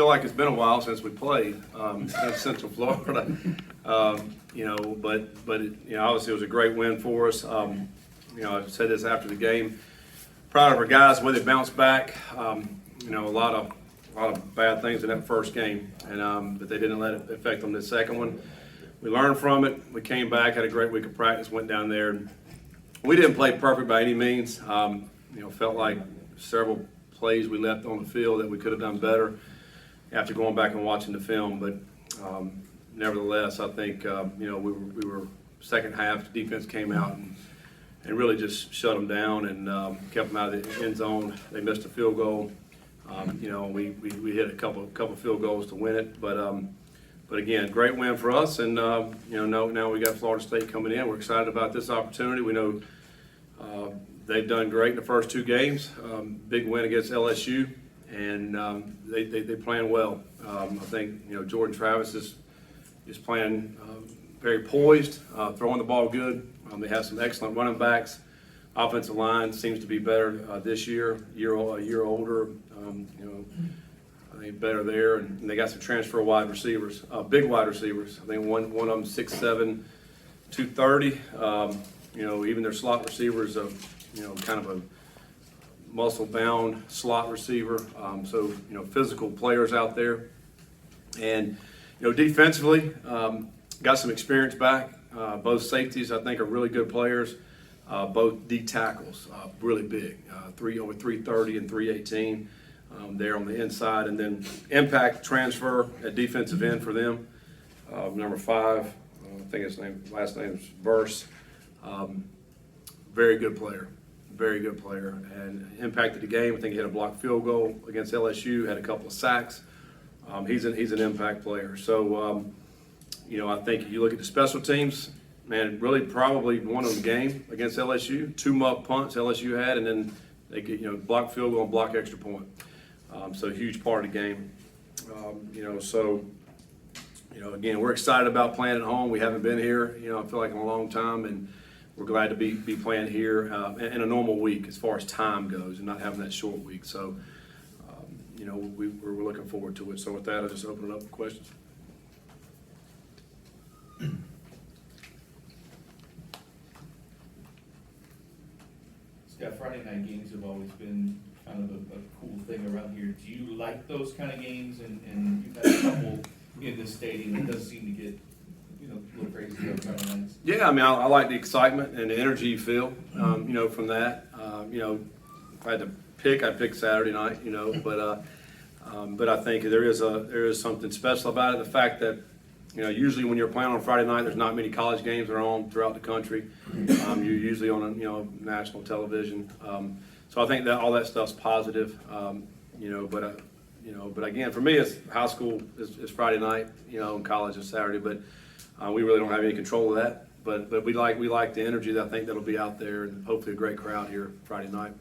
feel like it's been a while since we played in Central Florida. But obviously it was a great win for us. I said this after the game. Proud of our guys, the way they bounced back. A lot of bad things in that first game, but they didn't let it affect them the second one. We learned from it. We came back, had a great week of practice, went down there. We didn't play perfect by any means. Felt like several plays we left on the field that we could have done better after going back and watching the film. But nevertheless, I think we were second half. The defense came out and really just shut them down and kept them out of the end zone. They missed a field goal. We hit a couple field goals to win it. But again, great win for us. And now we got Florida State coming in. We're excited about this opportunity. We know they've done great in the first two games. Big win against LSU, and they're playing well. I think Jordan Travis is playing very poised, throwing the ball good. They have some excellent running backs. Offensive line seems to be better this year, a year older. I think better there, and they got some transfer wide receivers, big wide receivers. I think one of them 6'7", 230. Even their slot receivers, kind of a muscle-bound slot receiver. Physical players out there, and defensively, got some experience back. Both safeties, I think, are really good players. Both D tackles, really big, over 330 and 318. There on the inside, and then impact transfer at defensive end for them. Number 5, I think his last name is Verse. Very good player, and impacted the game. I think he had a blocked field goal against LSU, had a couple of sacks. He's an impact player. So, I think if you look at the special teams, man, really probably won the game against LSU. 2 muff punts LSU had, and then they get block field goal and block extra point. So a huge part of the game. Again, we're excited about playing at home. We haven't been here, I feel like in a long time, and we're glad to be playing here in a normal week as far as time goes and not having that short week. So, we're looking forward to it. So with that, I'll just open it up for questions. Scott, Friday night games have always been kind of a cool thing around here. Do you like those kind of games? And you've had a couple in this stadium. It does seem to get a little crazy on Friday nights. Yeah, I like the excitement and the energy you feel, from that. If I had to pick, I'd pick Saturday night, but I think there is something special about it. The fact that usually when you're playing on Friday night, there's not many college games that are on throughout the country. You're usually on national television. So I think that all that stuff's positive. But again, for me, it's high school is Friday night, and college is Saturday. But we really don't have any control of that. But we like the energy that I think that'll be out there, and hopefully a great crowd here Friday night.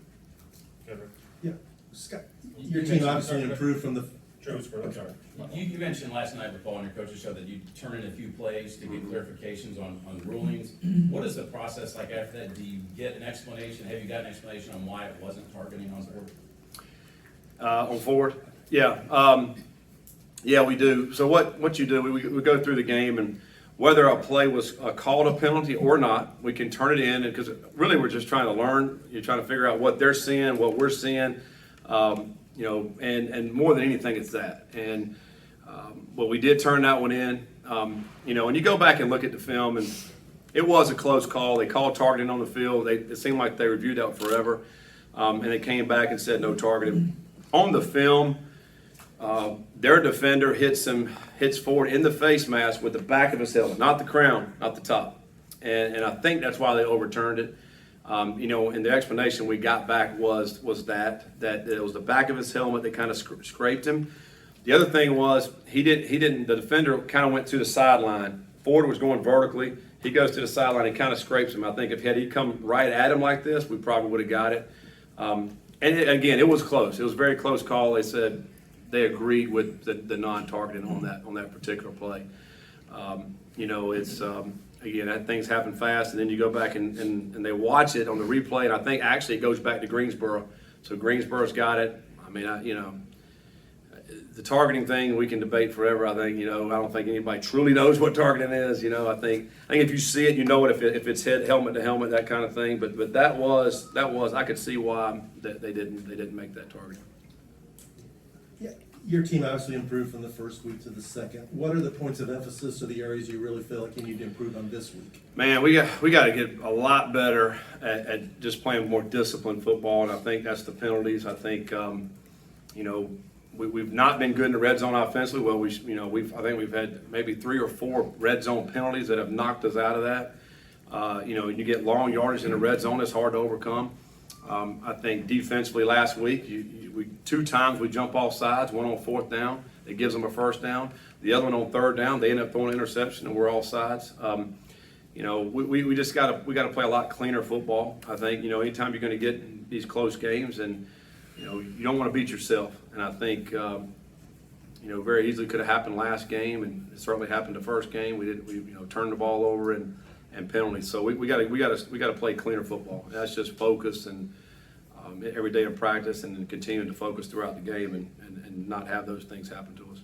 Yeah, Scott, your team obviously improved from the. I'm sorry. You mentioned last night before on your coaches show that you turn in a few plays to get clarifications on rulings. What is the process like after that? Do you get an explanation? Have you got an explanation on why it wasn't targeting on forward? On forward? Yeah. Yeah, we do. So what you do, we go through the game, and whether a play was called a penalty or not, we can turn it in, because really we're just trying to learn. You're trying to figure out what they're seeing, what we're seeing. And more than anything, it's that. And we did turn that one in. And you go back and look at the film, and it was a close call. They called targeting on the field. It seemed like they reviewed that forever, and they came back and said no targeting. On the film, their defender hits forward in the face mask with the back of his helmet, not the crown, not the top. And I think that's why they overturned it. And the explanation we got back was that it was the back of his helmet that kind of scraped him. The other thing was the defender kind of went to the sideline. Ford was going vertically. He goes to the sideline and kind of scrapes him. I think if he come right at him like this, we probably would have got it. Again, it was close. It was a very close call. They said they agreed with the non-targeting on that particular play. Again, that things happen fast, and then you go back and they watch it on the replay, and I think actually it goes back to Greensboro. So Greensboro's got it. the targeting thing, we can debate forever. I think, I don't think anybody truly knows what targeting is. I think if you see it, you know it, if it's helmet to helmet, that kind of thing. But that was, I could see why that they didn't make that target. Yeah, your team obviously improved from the first week to the second. What are the points of emphasis or the areas you really feel like you need to improve on this week? Man, we got to get a lot better at just playing more disciplined football, and I think that's the penalties. I think, we've not been good in the red zone offensively. Well, I think we've had maybe 3 or 4 red zone penalties that have knocked us out of that. You get long yardage in the red zone, it's hard to overcome. I think defensively last week, 2 times we jump off sides, one on 4th down, it gives them a first down. The other one on 3rd down, they end up throwing an interception and we're off sides. We just got to play a lot cleaner football. I think, anytime you're going to get these close games, and you don't want to beat yourself. And I think, very easily could have happened last game, and it certainly happened the first game. We turned the ball over and penalties. So we got to play cleaner football. That's just focus and every day of practice, and then continuing to focus throughout the game and not have those things happen to us.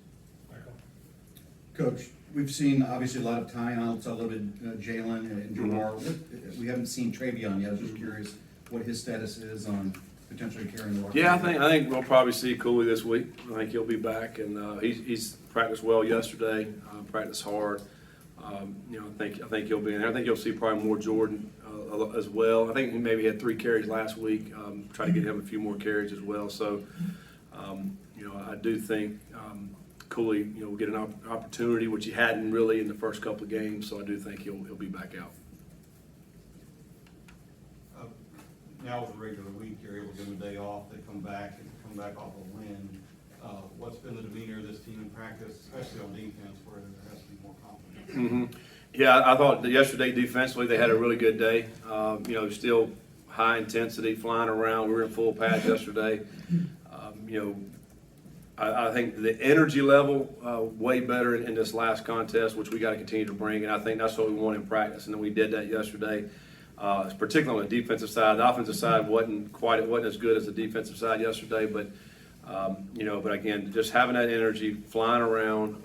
Coach, we've seen obviously a lot of tie-outs, a little bit Jalen and Jamar. We haven't seen Travion yet. I was just curious what his status is on potentially carrying the rock. Yeah, I think we'll probably see Cooley this week. I think he'll be back, and he's practiced well yesterday. Practiced hard. I think he'll be in there. I think you'll see probably more Jordan as well. I think he maybe had 3 carries last week. Try to get him a few more carries as well. So, I do think Cooley, will get an opportunity, which he hadn't really in the first couple of games. So I do think he'll be back out. Now with the regular week, you're able to give them a day off. They come back off a win. What's been the demeanor of this team in practice, especially on defense, where there has to be more confidence? Yeah, I thought that yesterday defensively they had a really good day. Still high intensity, flying around. We were in full pads yesterday. I think the energy level way better in this last contest, which we got to continue to bring, and I think that's what we want in practice, and then we did that yesterday. Particularly on the defensive side. The offensive side wasn't as good as the defensive side yesterday, but but again, just having that energy, flying around.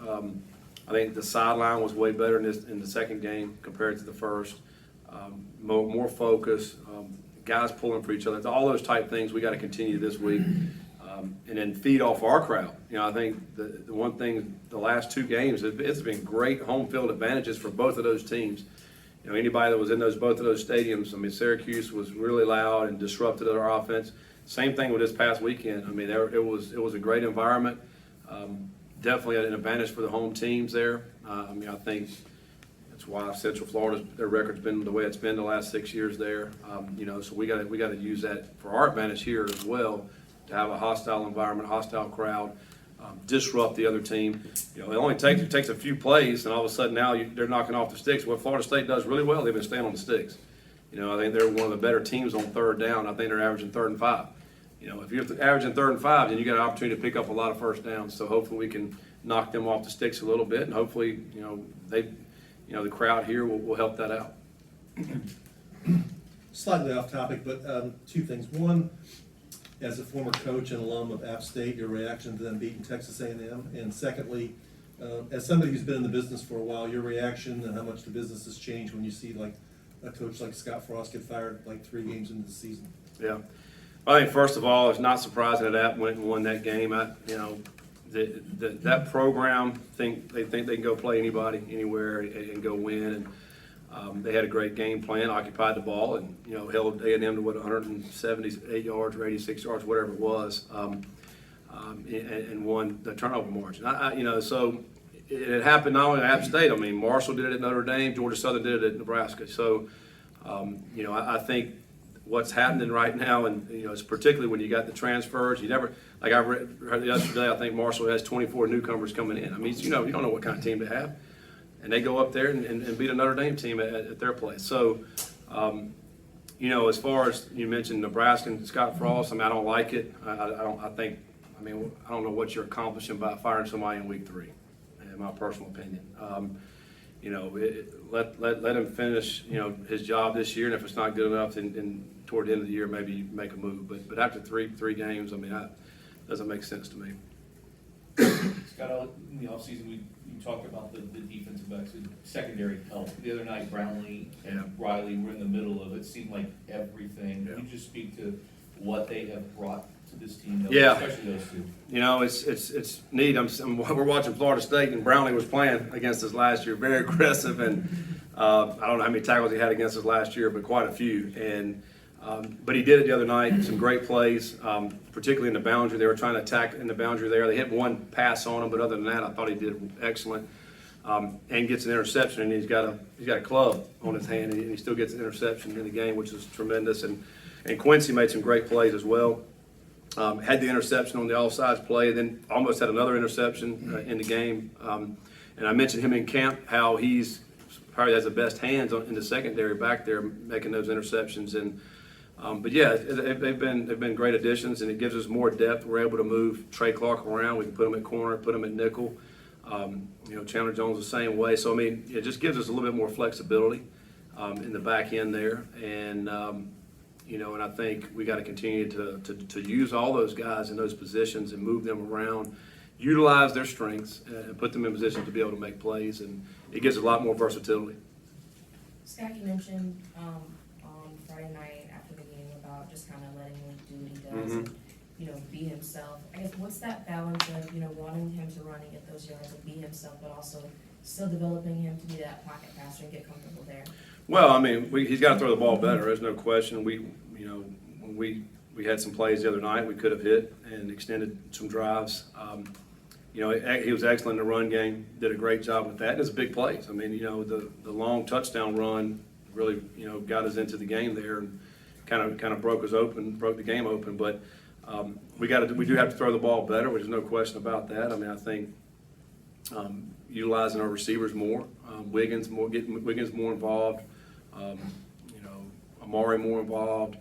I think the sideline was way better in the second game compared to the first. More focus, guys pulling for each other. All those type things we got to continue this week, and then feed off our crowd. I think the one thing the last 2 games, it's been great home field advantages for both of those teams. Anybody that was in both of those stadiums, Syracuse was really loud and disrupted our offense. Same thing with this past weekend. It was a great environment. Definitely an advantage for the home teams there. I think that's why Central Florida, their record's been the way it's been the last 6 years there. So we got to use that for our advantage here as well, to have a hostile environment, hostile crowd. Disrupt the other team. It only takes a few plays, and all of a sudden now they're knocking off the sticks. What Florida State does really well, they've been staying on the sticks. I think they're one of the better teams on 3rd down. I think they're averaging 3rd and 5. If you're averaging 3rd and 5, then you got an opportunity to pick up a lot of first downs. So hopefully we can knock them off the sticks a little bit, and hopefully the crowd here will help that out. Slightly off topic, but 2 things. One, as a former coach and alum of App State, your reaction to them beating Texas A&M, and secondly, as somebody who's been in the business for a while, your reaction and how much the business has changed when you see like a coach like Scott Frost get fired like 3 games into the season. Yeah, I think first of all, it's not surprising that App went and won that game. That program they think they can go play anybody, anywhere, and go win. And they had a great game plan, occupied the ball, and held A&M to 178 yards or 86 yards, whatever it was, and won the turnover margin. So it happened not only at App State. Marshall did it at Notre Dame, Georgia Southern did it at Nebraska. So I think what's happening right now, and it's particularly when you got the transfers. You never, like I heard yesterday, I think Marshall has 24 newcomers coming in. You don't know what kind of team they have. And they go up there and beat a Notre Dame team at their place. So, as far as you mentioned Nebraska and Scott Frost, I don't like it. I don't know what you're accomplishing by firing somebody in week 3, in my personal opinion. Let him finish, his job this year, and if it's not good enough, then toward the end of the year, maybe make a move. But after three games, that doesn't make sense to me. Scott, in the offseason, you talked about the defensive backs and secondary help. The other night, Brownlee and Riley were in the middle of it, seemed like everything. Can you just speak to what they have brought to this team, especially those two? You know, it's neat. We're watching Florida State, and Brownlee was playing against us last year, very aggressive, and I don't know how many tackles he had against us last year, but quite a few. And but he did it the other night. Some great plays, particularly in the boundary. They were trying to attack in the boundary there. They hit one pass on him, but other than that, I thought he did excellent. And gets an interception, and he's got a club on his hand, and he still gets an interception in the game, which is tremendous. And Quincy made some great plays as well. Had the interception on the offsides play, then almost had another interception in the game. And I mentioned him in camp, how he's probably has the best hands in the secondary back there making those interceptions. And but yeah, they've been great additions, and it gives us more depth. We're able to move Trey Clark around. We can put him at corner, put him at nickel. Chandler Jones the same way. So I mean, it just gives us a little bit more flexibility in the back end there. And and I think we got to continue to use all those guys in those positions and move them around, utilize their strengths, and put them in position to be able to make plays. And it gives a lot more versatility. Scott, you mentioned on Friday night after the game about just kind of letting him do what he does and, be himself. I guess what's that balance of, wanting him to run and get those yards and be himself, but also still developing him to be that pocket passer and get comfortable there? Well, I mean, he's got to throw the ball better. There's no question. When we had some plays the other night, we could have hit and extended some drives. He was excellent in the run game. Did a great job with that. And it's big plays. I mean, the long touchdown run really, got us into the game there and kind of broke the game open. But we do have to throw the ball better, which is no question about that. I mean, I think utilizing our receivers more, Wiggins more involved, Amari more involved.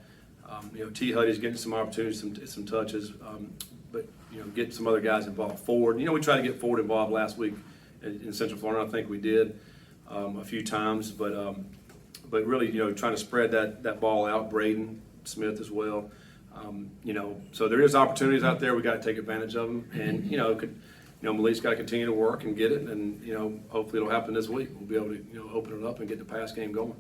T. Huddy's getting some opportunities, some touches, but get some other guys involved. Ford, we tried to get Ford involved last week in Central Florida. I think we did a few times, but really, trying to spread that ball out. Braden Smith as well. So there is opportunities out there. We got to take advantage of them, and Malik's got to continue to work and get it, and hopefully it'll happen this week. We'll be able to open it up and get the pass game going.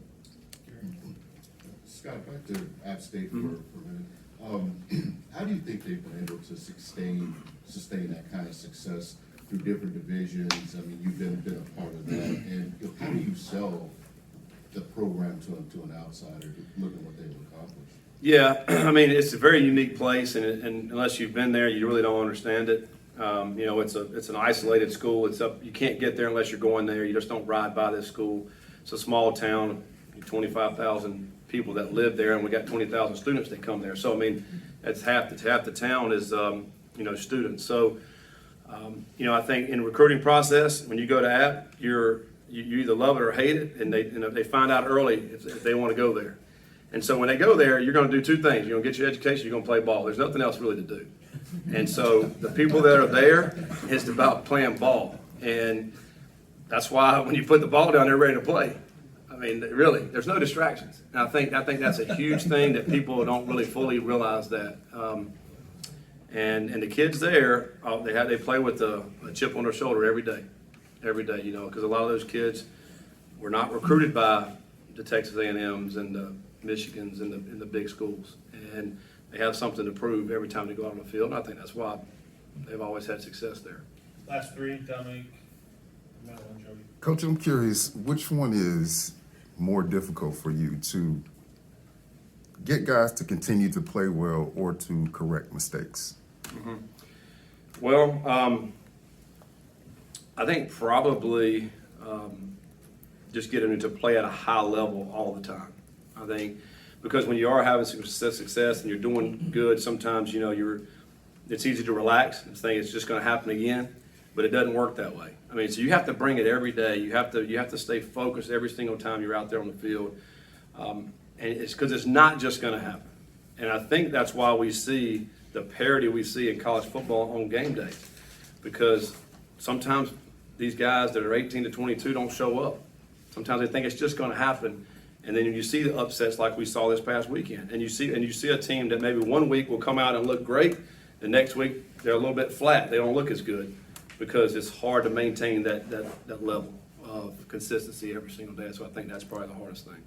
Scott, back to App State for a minute. How do you think they've been able to sustain that kind of success through different divisions? I mean, you've been a part of that, and how do you sell the program to an outsider to look at what they've accomplished? Yeah, I mean, it's a very unique place, and unless you've been there, you really don't understand it. It's an isolated school. You can't get there unless you're going there. You just don't ride by this school. It's a small town, 25,000 people that live there, and we got 20,000 students that come there. So I mean, it's half the town is students. So I think in the recruiting process, when you go to App, you either love it or hate it, and they find out early if they want to go there. And so when they go there, you're going to do two things. You're going to get your education, you're going to play ball. There's nothing else really to do. And so the people that are there, it's about playing ball. And that's why when you put the ball down, they're ready to play. I mean, really, there's no distractions. And I think that's a huge thing that people don't really fully realize that. And the kids there, they play with a chip on their shoulder every day, because a lot of those kids were not recruited by the Texas A&Ms and the Michigans and the big schools, and they have something to prove every time they go out on the field. And I think that's why they've always had success there. Last three, Dominic, Mel, and Jody. Coach, I'm curious, which one is more difficult for you, to get guys to continue to play well or to correct mistakes? Mm-hmm. Well, I think probably just get them to play at a high level all the time. I think because when you are having success and you're doing good, sometimes it's easy to relax and think it's just going to happen again, but it doesn't work that way. I mean, so you have to bring it every day. You have to stay focused every single time you're out there on the field, and it's because it's not just going to happen. And I think that's why we see the parity we see in college football on game day, because sometimes these guys that are 18 to 22 don't show up. Sometimes they think it's just going to happen. And then you see the upsets like we saw this past weekend, and you see a team that maybe one week will come out and look great, the next week they're a little bit flat, they don't look as good. because it's hard to maintain that level of consistency every single day. So I think that's probably the hardest thing.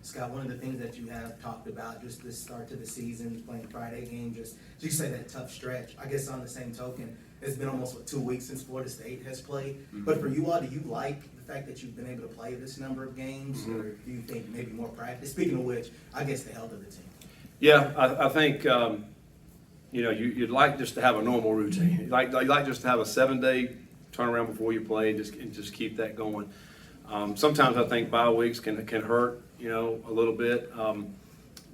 Scott, one of the things that you have talked about, just the start to the season, playing Friday game, just you say that tough stretch. I guess on the same token, it's been almost 2 weeks since Florida State has played. But for you all, do you like the fact that you've been able to play this number of games, or do you think maybe more practice? Speaking of which, I guess the health of the team. Yeah, I think you'd like just to have a normal routine. You'd like just to have a 7-day turnaround before you play, and just keep that going. Sometimes I think bye weeks can hurt, a little bit.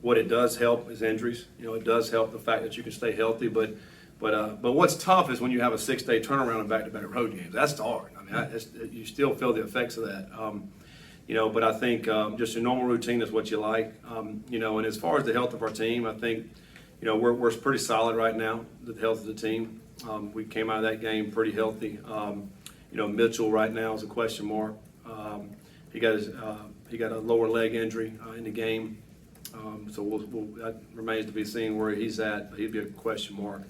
What it does help is injuries. It does help the fact that you can stay healthy. But what's tough is when you have a 6-day turnaround and back-to-back road games. That's hard. I mean, you still feel the effects of that. But I think just a normal routine is what you like. And as far as the health of our team, I think, we're pretty solid right now, the health of the team. We came out of that game pretty healthy. Mitchell right now is a question mark. He got a lower leg injury in the game. So that remains to be seen where he's at. He'd be a question mark.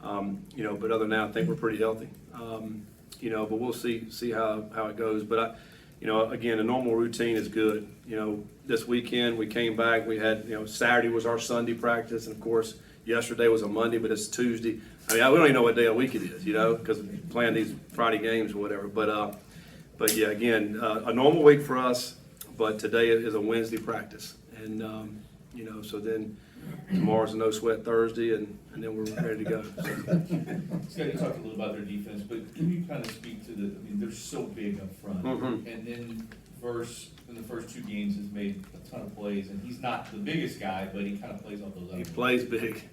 But other than that, I think we're pretty healthy. But we'll see how it goes. But again, a normal routine is good. This weekend we came back. We had, Saturday was our Sunday practice, and of course yesterday was a Monday, but it's Tuesday. I mean, we don't even know what day of the week it is, because we're playing these Friday games or whatever. But yeah, again, a normal week for us. But today is a Wednesday practice, and so then tomorrow's a no sweat Thursday, and then we're ready to go. Scott, you talked a little about their defense, but can you kind of speak to they're so big up front, and then in the first 2 games has made a ton of plays, and he's not the biggest guy, but he kind of plays off those other. He plays big.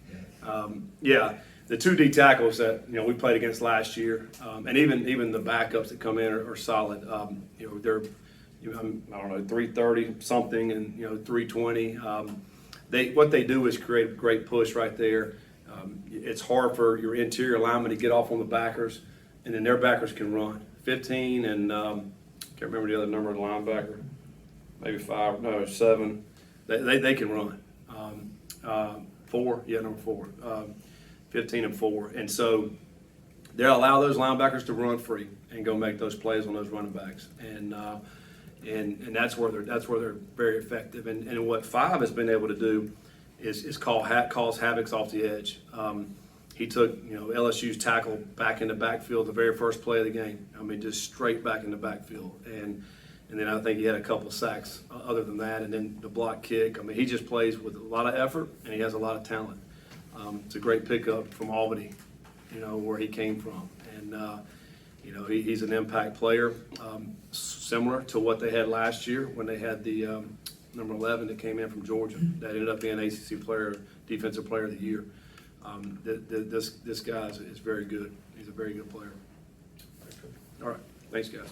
The 2 D tackles that we played against last year, and even the backups that come in are solid. They're I don't know, 330 something and 320. What they do is create a great push right there. It's hard for your interior linemen to get off on the backers, and then their backers can run. 15 and can't remember the other number of the linebacker, maybe 7. They can run. 4, number 4. 15 and 4, and so they'll allow those linebackers to run free and go make those plays on those running backs, and that's where they're very effective. And what 5 has been able to do is cause havocs off the edge. He took LSU's tackle back in the backfield the very first play of the game. I mean, just straight back in the backfield, and then I think he had a couple of sacks other than that, and then the block kick. I mean, he just plays with a lot of effort, and he has a lot of talent. It's a great pickup from Albany, where he came from, and he's an impact player, similar to what they had last year when they had the number 11 that came in from Georgia that ended up being ACC defensive player of the year. This guy is very good. He's a very good player. All right, thanks guys.